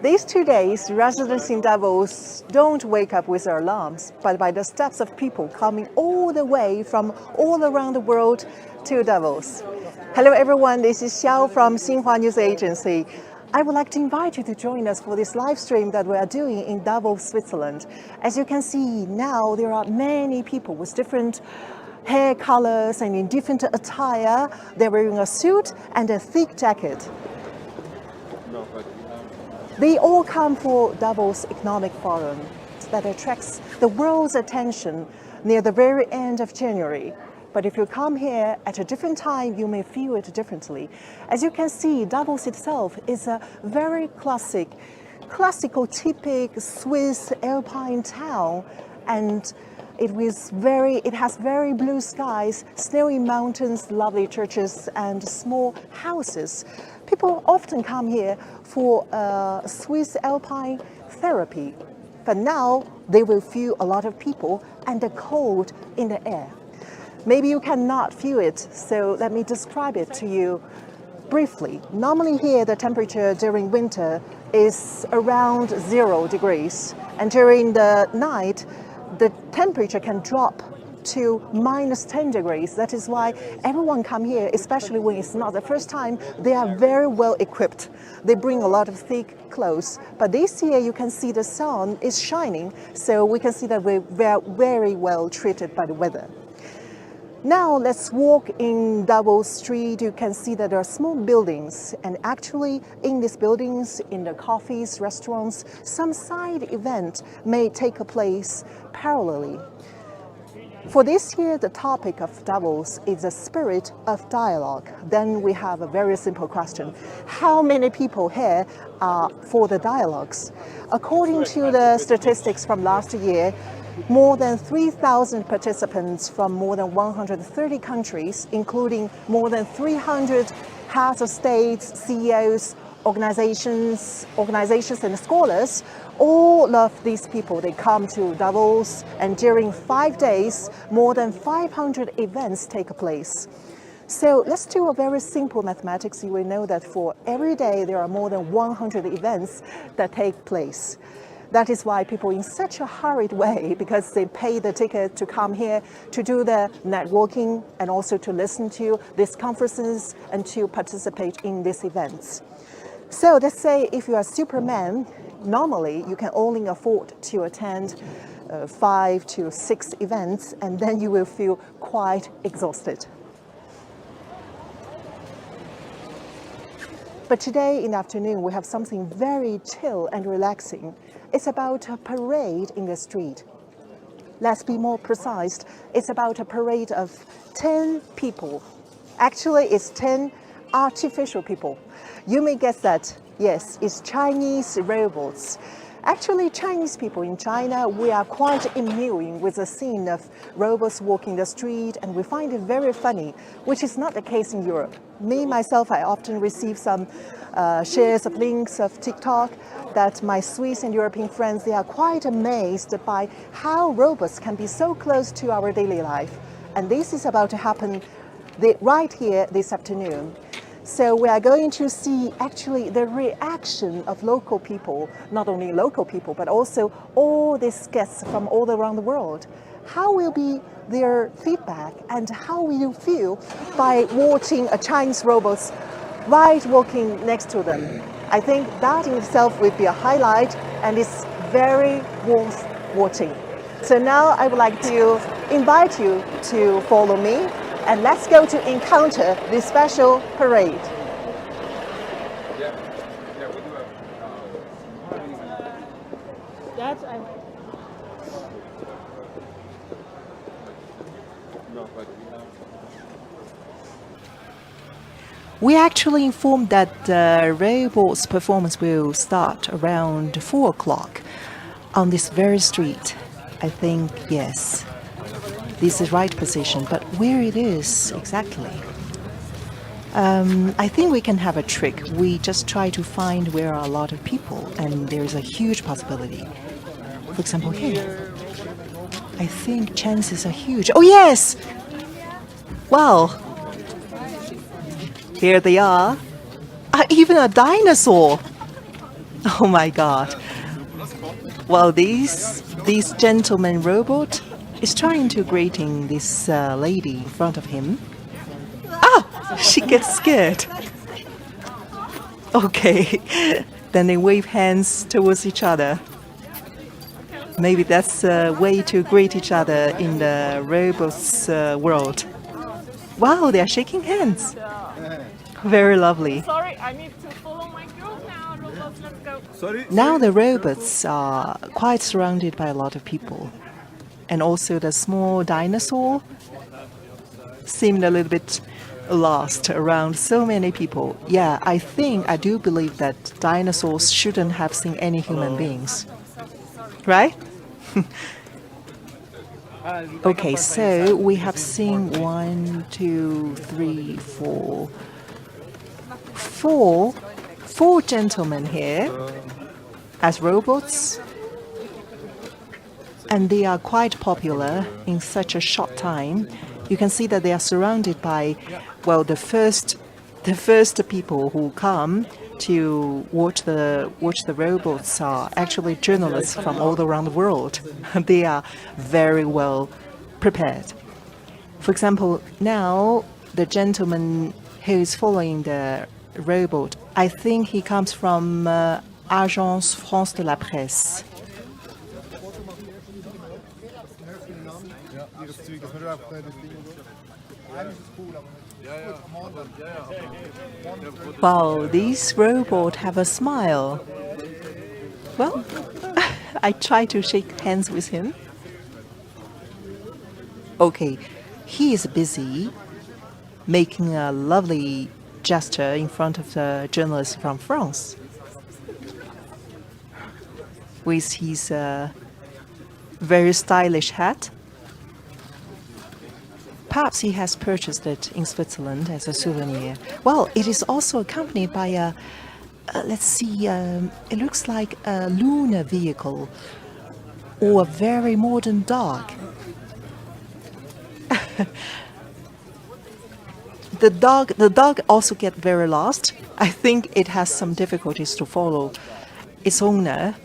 These 2 days, residents in Davos don't wake up with their alarms, but by the steps of people coming all the way from all around the world to Davos. Hello everyone, this is Xiao from Xinhua News Agency. I would like to invite you to join us for this live stream that we are doing in Davos, Switzerland. As you can see now, there are many people with different hair colors and in different attire. They're wearing a suit and a thick jacket. They all come for Davos Economic Forum that attracts the world's attention near the very end of January. But if you come here at a different time, you may feel it differently. As you can see, Davos itself is a very classical, typical Swiss Alpine town, and it has very blue skies, snowy mountains, lovely churches, and small houses. People often come here for Swiss Alpine therapy, but now they will feel a lot of people and the cold in the air. Maybe you cannot feel it, so let me describe it to you briefly. Normally here the temperature during winter is around 0 degrees, and during the night the temperature can drop to -10 degrees. That is why everyone come here, especially when it's not the first time. They are very well equipped. They bring a lot of thick clothes. But this year you can see the sun is shining, so we can see that we're very well treated by the weather. Now let's walk in Davos Street. You can see that there are small buildings, and actually in these buildings, in the cafes, restaurants, some side event may take place parallelly. For this year, the topic of Davos is the spirit of dialogue. Then we have a very simple question. How many people here are for the dialogues? According to the statistics from last year, more than 3,000 participants from more than 130 countries, including more than 300 heads of states, CEOs, organizations and scholars. All of these people, they come to Davos, and during 5 days, more than 500 events take place. So let's do a very simple mathematics. You will know that for every day there are more than 100 events that take place. That is why people in such a hurried way, because they pay the ticket to come here to do the networking and also to listen to these conferences and to participate in these events. So let's say if you are Superman, normally you can only afford to attend 5 to 6 events, and then you will feel quite exhausted. But today in the afternoon we have something very chill and relaxing. It's about a parade in the street. Let's be more precise. It's about a parade of 10 people. Actually, it's 10 artificial people. You may guess that, yes, it's Chinese robots. Actually, Chinese people in China, we are quite immune with the scene of robots walking the street, and we find it very funny, which is not the case in Europe. Me, myself, I often receive some shares of links of TikTok that my Swiss and European friends, they are quite amazed by how robots can be so close to our daily life. And this is about to happen right here this afternoon. So we are going to see actually the reaction of local people, not only local people, but also all these guests from all around the world. How will be their feedback, and how will you feel by watching a Chinese robot right walking next to them? I think that in itself would be a highlight, and it's very worth watching. So now I would like to invite you to follow me, and let's go to encounter this special parade. We actually informed that the robot's performance will start around 4 o'clock on this very street. I think, yes, this is the right position, but where it is exactly? I think we can have a trick. We just try to find where are a lot of people, and there's a huge possibility. For example, here. I think chances are huge. Oh yes! Wow! Here they are. Even a dinosaur! Oh my God. Well, this gentleman robot is trying to greeting this lady in front of him. Ah, she gets scared. Okay, then they wave hands towards each other. Maybe that's a way to greet each other in the robots world. Wow, they are shaking hands. Very lovely. Sorry, I need to follow my group now. Robots, let's go. Sorry. Now the robots are quite surrounded by a lot of people. And also the small dinosaur seemed a little bit lost around so many people. Yeah, I do believe that dinosaurs shouldn't have seen any human beings. Right? Okay, so we have seen 1, 2, 3, 4, four gentlemen here as robots, and they are quite popular in such a short time. You can see that they are surrounded by, well, the first people who come to watch the robots are actually journalists from all around the world. They are very well prepared. For example, now the gentleman who is following the robot, I think he comes from Agence France de la Presse. Wow, these robots have a smile. Well, I try to shake hands with him. Okay, he is busy making a lovely gesture in front of the journalist from France with his very stylish hat. Perhaps he has purchased it in Switzerland as a souvenir. Well, it is also accompanied by a, let's see, it looks like a lunar vehicle or a very modern dog. The dog also gets very lost. I think it has some difficulties to follow its owner.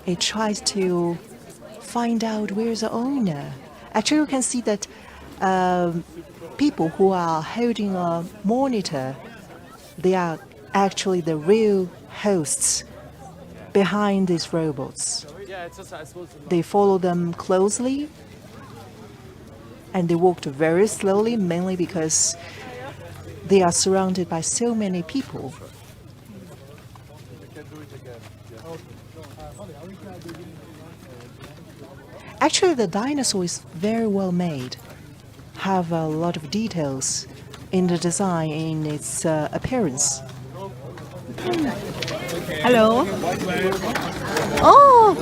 It tries to find out where's the owner. Actually, you can see that people who are holding a monitor, they are actually the real hosts behind these robots. They follow them closely and they walked very slowly, mainly because they are surrounded by so many people. Actually, the dinosaur is very well made, have a lot of details in the design, in its appearance. Hello. Oh,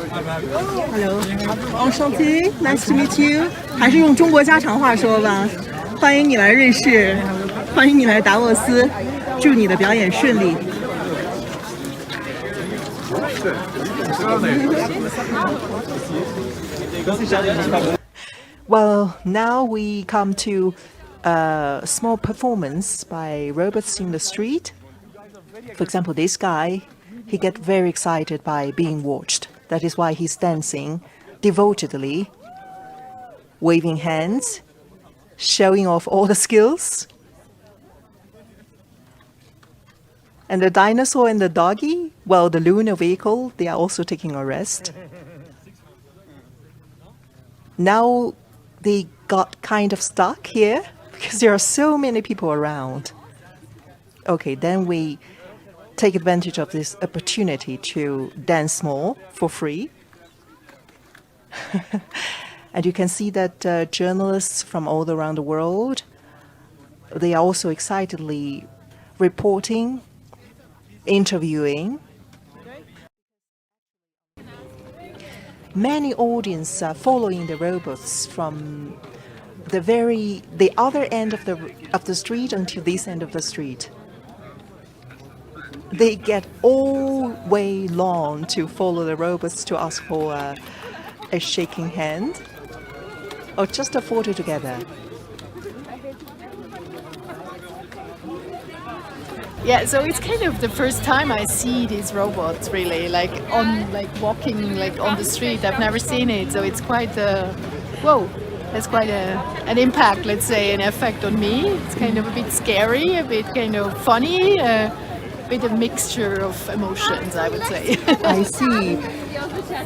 hello. Enchanté. Nice to meet you. 还是用中国家常话说吧。欢迎你来瑞士，欢迎你来达沃斯，祝你的表演顺利。Well, now we come to a small performance by robots in the street. For example, this guy, he gets very excited by being watched. That is why he's dancing devotedly, waving hands, showing off all the skills. And the dinosaur and the doggy, well, the lunar vehicle, they are also taking a rest. Now they got kind of stuck here because there are so many people around. Okay, then we take advantage of this opportunity to dance more for free. And you can see that journalists from all around the world, they are also excitedly reporting, interviewing. Many audience are following the robots from the other end of the street until this end of the street. They get all way long to follow the robots to ask for a shaking hand or just a photo together. Yeah, so it's kind of the first time I see these robots really, like on like walking like on the street. I've never seen it, so it's quite whoa. That's quite an impact, let's say, an effect on me. It's kind of a bit scary, a bit kind of funny, a bit of mixture of emotions, I would say. I see.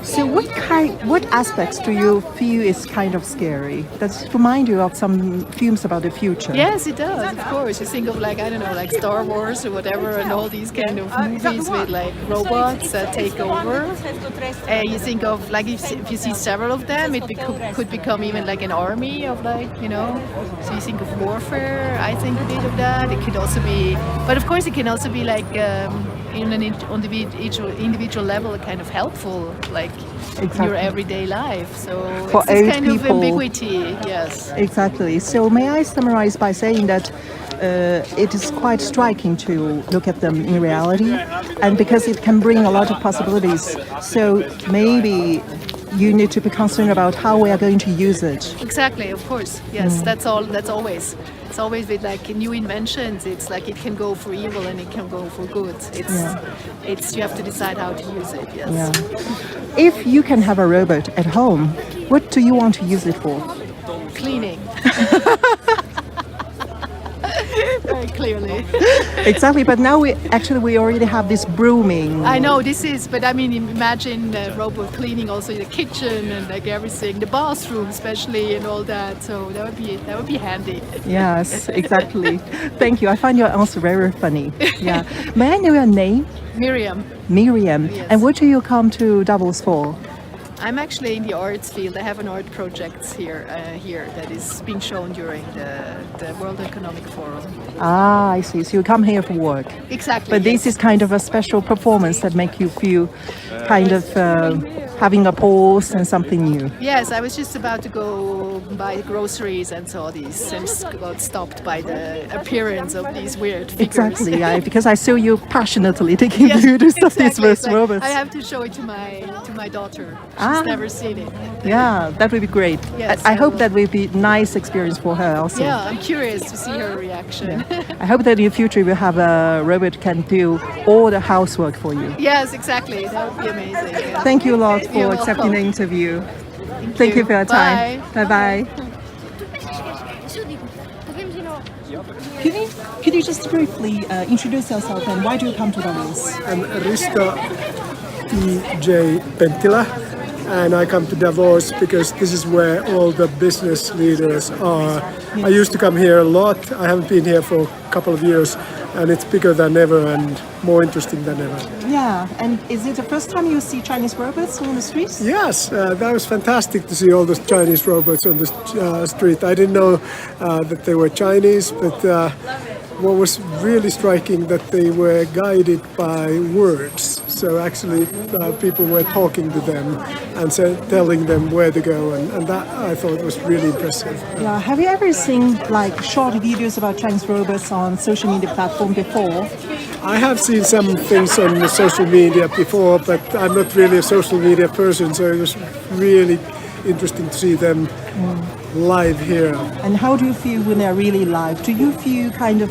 So what aspects do you feel is kind of scary? Does it remind you of some films about the future? Yes, it does, of course. You think of like, I don't know, like Star Wars or whatever, and all these kind of movies with like robots that take over. You think of like, if you see several of them, it could become even like an army of like, you know. So you think of warfare, I think a bit of that. It could also be, but of course it can also be like in an individual level, kind of helpful, like in your everyday life. So For it's this old kind people. of ambiguity, yes. Exactly. So may I summarize by saying that it is quite striking to look at them in reality, and because it can bring a lot of possibilities. So maybe you need to be concerned about how we are going to use it. Exactly, of course. Yes, that's all. That's always. It's always with like new inventions. It's like it can go for evil and it can go for good. It's you have to decide how to use it. Yes. Yeah. If you can have a robot at home, what do you want to use it for? Cleaning. Very clearly. Exactly, but now we already have this brooming. I know this is, but I mean, imagine a robot cleaning also the kitchen and like everything, the bathroom especially, and all that. So that would be handy. Yes, exactly. Thank you. I find your answer very funny. Yeah. May I know your name? Miriam. Miriam. Yes. And what do you come to Davos for? I'm actually in the arts field. I have an art project here that is being shown during the World Economic Forum. Ah, I see. So you come here for work. Exactly. But this is kind of a special performance that make you feel kind of having a pause and something new. Yes, I was just about to go buy groceries and saw these and got stopped by the appearance of these weird figures. Exactly, yeah, because I saw you passionately taking photos of these first Like, robots. I have to show it to my daughter. She's never seen it. Yeah, that would be great. Yes, I hope that will be a nice experience for her also. Yeah, I'm curious to see her reaction. I hope that in the future we'll have a robot can do all the housework for you. Yes, exactly. That would be amazing. Yeah. Thank you a lot for You're accepting welcome. the interview. Thank you for your time. Bye. Bye. Could you just briefly introduce yourself and why do you come to Davos? I'm Risto E.J. Pentila, and I come to Davos because this is where all the business leaders are. I used to come here a lot. I haven't been here for a couple of years, and it's bigger than ever and more interesting than ever. Yeah, and is it the first time you see Chinese robots on the streets? Yes, that was fantastic to see all those Chinese robots on the street. I didn't know that they were Chinese, but what was really striking that they were guided by words. So actually people were talking to them and telling them where to go, and that I thought was really impressive. Yeah, have you ever seen like short videos about Chinese robots on social media platform before? I have seen some things on the social media before, but I'm not really a social media person, so it was really interesting to see them live here. And how do you feel when they're really live? Do you feel kind of,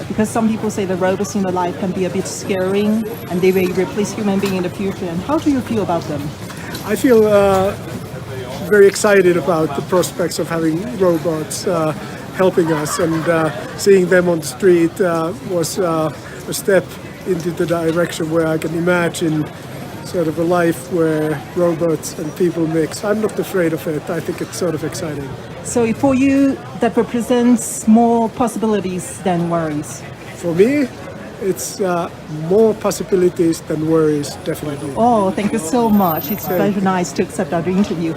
because some people say the robots in the life can be a bit scaring and they will replace human being in the future, and how do you feel about them? I feel very excited about the prospects of having robots helping us, and seeing them on the street was a step into the direction where I can imagine sort of a life where robots and people mix. I'm not afraid of it. I think it's sort of exciting. So for you, that represents more possibilities than worries? For me, it's more possibilities than worries, definitely. Oh, thank you so much. It's very nice to accept our interview.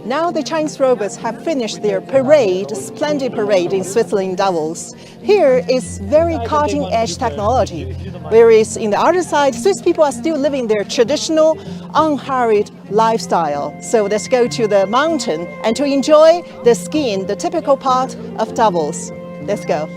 Now the Chinese robots have finished their parade, splendid parade in Switzerland, Davos. Here is very cutting-edge technology, whereas in the other side, Swiss people are still living their traditional, unhurried lifestyle. So let's go to the mountain and to enjoy the skiing, the typical part of Davos. Let's go.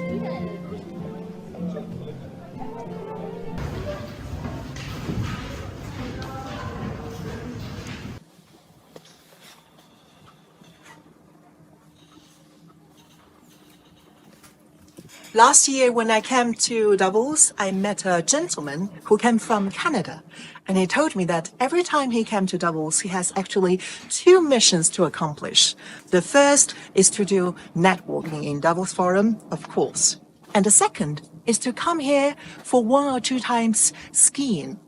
Last year, when I came to Davos, I met a gentleman who came from Canada. And he told me that every time he came to Davos, he has actually two missions to accomplish. The first is to do networking in Davos Forum, of course. And the second is to come here for 1 or 2 times skiing.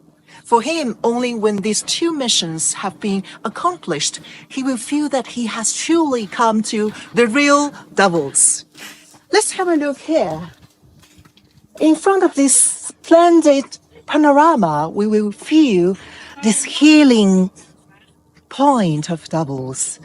For him, only when these two missions have been accomplished, he will feel that he has truly come to the real Davos. Let's have a look here. In front of this splendid panorama, we will feel this healing point of Davos.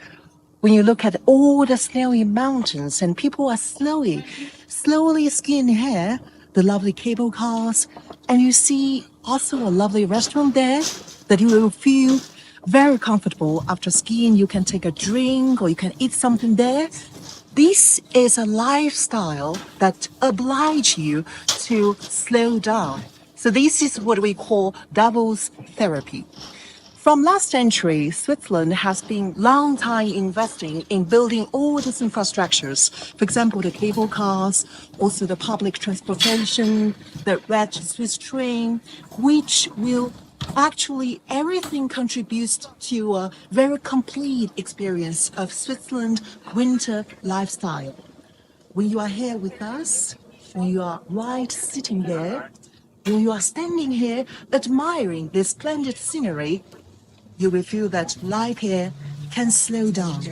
When you look at all the snowy mountains and people are slowly skiing here, the lovely cable cars, and you see also a lovely restaurant there that you will feel very comfortable after skiing. You can take a drink or you can eat something there. This is a lifestyle that obliges you to slow down. So this is what we call Davos therapy. From last century, Switzerland has been long time investing in building all these infrastructures. For example, the cable cars, also the public transportation, the red Swiss train, which will actually everything contributes to a very complete experience of Switzerland winter lifestyle. When you are here with us, when you are right sitting there, when you are standing here admiring this splendid scenery, you will feel that life here can slow down.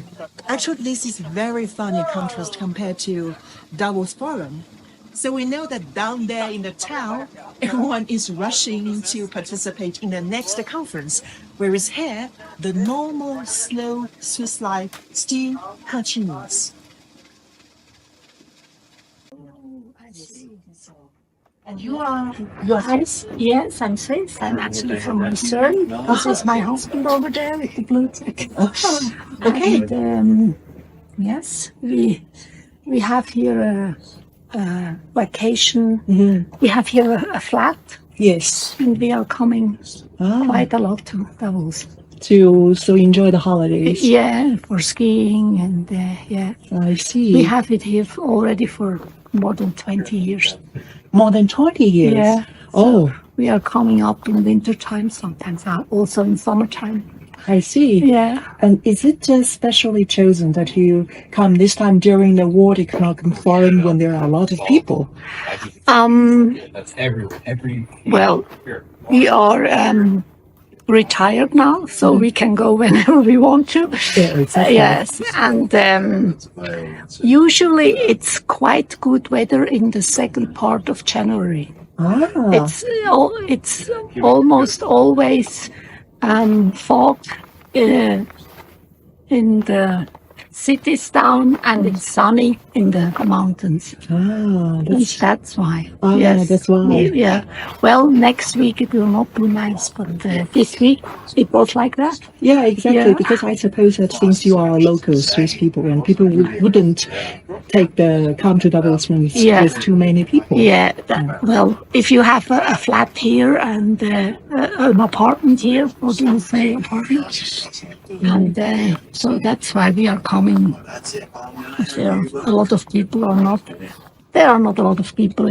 Actually, this is very funny contrast compared to Davos Forum. So we know that down there in the town, everyone is rushing to participate in the next conference, whereas here, the normal, slow Swiss life still continues. And you are Swiss? Yes, I'm Swiss. I'm actually from Lucerne. This is my husband over there with the blue tick. Okay. And yes, we have here a vacation. Mm-hmm. We have here a flat, Yes. and we are coming quite a lot to Davos. To enjoy the holidays. Yeah, for skiing and yeah. I see. We have it here already for more than 20 years. More than 20 years? Yeah. Oh, We are coming up in winter time, sometimes also in summertime. I see. Yeah. And is it specially chosen that you come this time during the World Economic Forum when there are a lot of people? That's every. Well, we are retired now, so we can go whenever we want to. Yeah, exactly. Yes, and usually it's quite good weather in the second part of January. Ah, It's almost always fog in the cities down, and it's sunny in the mountains. That's why. Yes. That's why. Yeah. Well, next week it will not be nice, but this week it was like that. Yeah, exactly. Yeah. Because I suppose that since you are local Swiss people, and people wouldn't come to Davos when there's too many people. Yeah. Well, if you have a flat here and an apartment here, what do you say, apartment? And so that's why we are coming. There are a lot of people or not. There are not a lot of people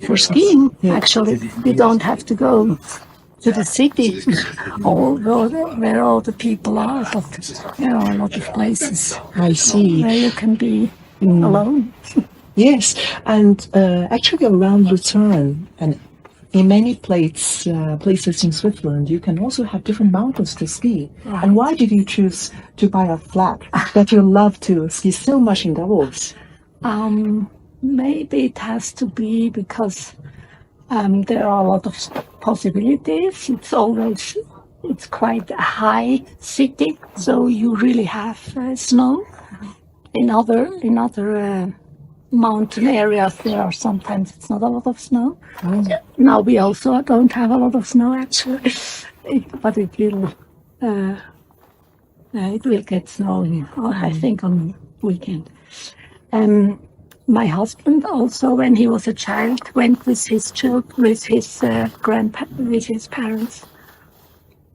for skiing. Actually, you don't have to go to the city or where all the people are, but there are a lot of places I see. where you can be alone. Yes, and actually around Lucerne and in many places in Switzerland, you can also have different mountains to ski. Right. And why did you choose to buy a flat that you love to ski so much in Davos? Maybe it has to be because there are a lot of possibilities. It's quite a high city, so you really have snow. In other mountain areas, sometimes it's not a lot of snow. Now we also don't have a lot of snow actually, but it will get snowy. I think on weekend. My husband also, when he was a child, went with his parents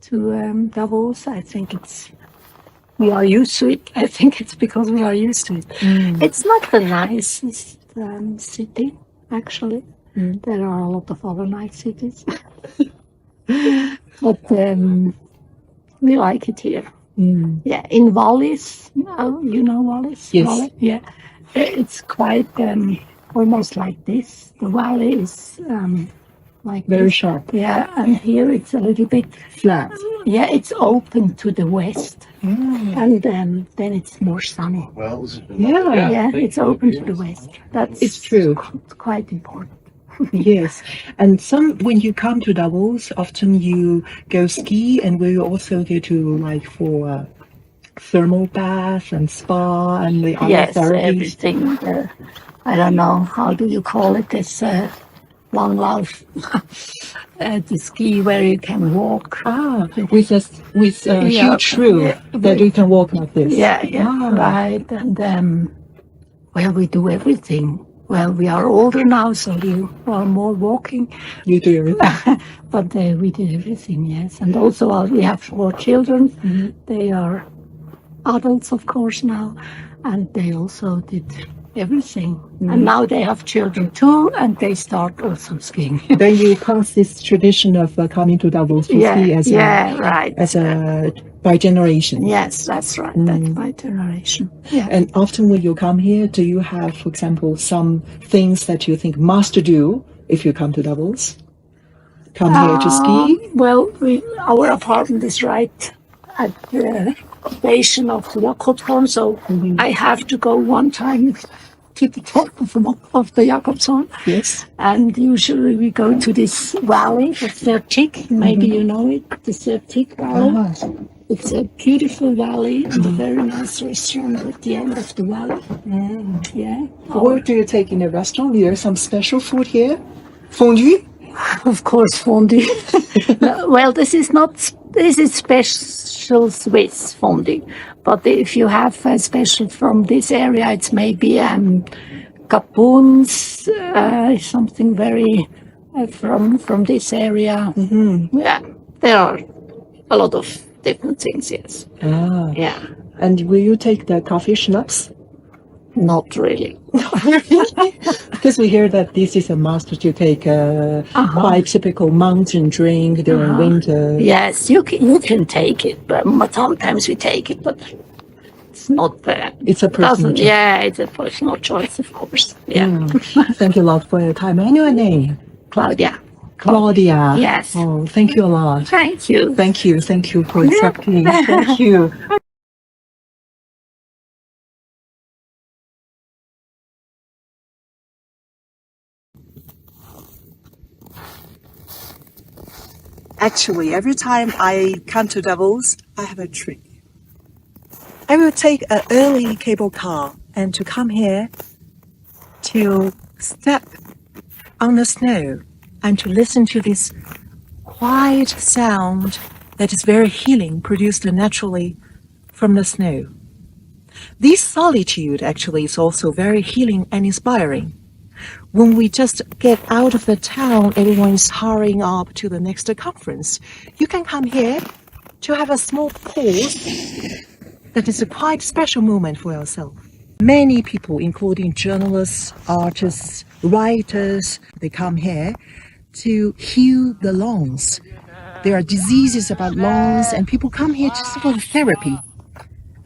to Davos. I think we are used to it. I think it's because we are used to it. It's not the nicest city, actually. There are a lot of other nice cities. But we like it here. Yeah, in Wallis, you know Wallis? Yes. Wallis? Yeah, it's quite almost like this. The valley is like Very this. sharp. Yeah, and here it's a little bit Flat. Yeah, it's open to the west, and then it's more sunny. Yeah. Yeah, it's open to the west. It's true. Quite important. Yes. And when you come to Davos, often you go ski, and we also go to like for thermal bath and spa and the other Yes, therapies. everything. I don't know, how do you call it? This long lauf, the ski where you can walk. With a huge shoe that you can walk like this. Yeah, right. And well, we do everything. Well, we are older now, so we are more walking. You do everything. But we did everything, yes. And also we have 4 children. They are adults, of course, now. And they also did everything. And now they have children too, and they start also skiing. Then you pass this tradition of coming to Davos to ski right. by generation. Yes, that's right. That's my generation. Yeah. And often when you come here, do you have, for example, some things that you think must do if you come to Davos? Come here to ski? Well, our apartment is right at the station of the Jakobsholm, so I have to go one time to the top of the Jakobsholm. Yes. And usually we go to this valley, the Sertik, maybe you know it, the Sertik Valley. It's a beautiful valley and a very nice restaurant at the end of the valley. Yeah. What do you take in a restaurant? Is there some special food here? Fondue? Of course, fondue. Well, this is special Swiss fondue. But if you have a special from this area, it's maybe capoons, something very from this area. Yeah, there are a lot of different things, yes. Yeah. And will you take the coffee schnapps? Not really. Because we hear that this is a must to take a quite typical mountain drink during winter. Yes, you can take it, but sometimes we take it, but it's not bad. It's a personal choice. Yeah, it's a personal choice, of course. Yeah. Thank you a lot for your time. I know your name. Claudia. Claudia. Yes. Oh, thank you a lot. Thank you. Thank you for accepting. Thank you. Actually, every time I come to Davos, I have a trick. I will take an early cable car and to come here to step on the snow and to listen to this quiet sound that is very healing, produced naturally from the snow. This solitude actually is also very healing and inspiring. When we just get out of the town, everyone is hurrying up to the next conference. You can come here to have a small pause. That is a quite special moment for yourself. Many people, including journalists, artists, writers, they come here to heal the lungs. There are diseases about lungs, and people come here just for therapy.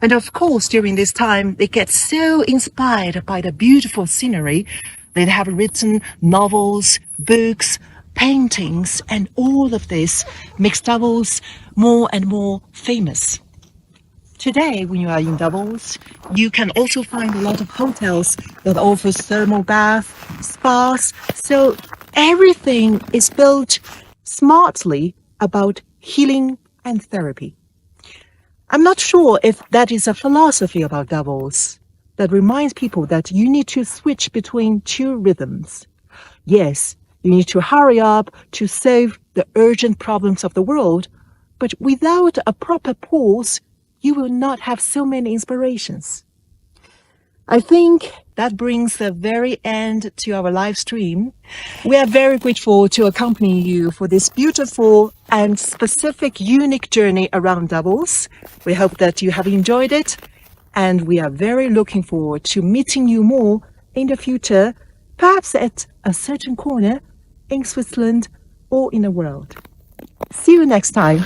And of course, during this time, they get so inspired by the beautiful scenery. They have written novels, books, paintings, and all of this makes Davos more and more famous. Today, when you are in Davos, you can also find a lot of hotels that offers thermal bath, spas. So everything is built smartly about healing and therapy. I'm not sure if that is a philosophy about Davos that reminds people that you need to switch between 2 rhythms. Yes, you need to hurry up to solve the urgent problems of the world, but without a proper pause, you will not have so many inspirations. I think that brings the very end to our live stream. We are very grateful to accompany you for this beautiful and specific, unique journey around Davos. We hope that you have enjoyed it, and we are very looking forward to meeting you more in the future, perhaps at a certain corner in Switzerland or in the world. See you next time.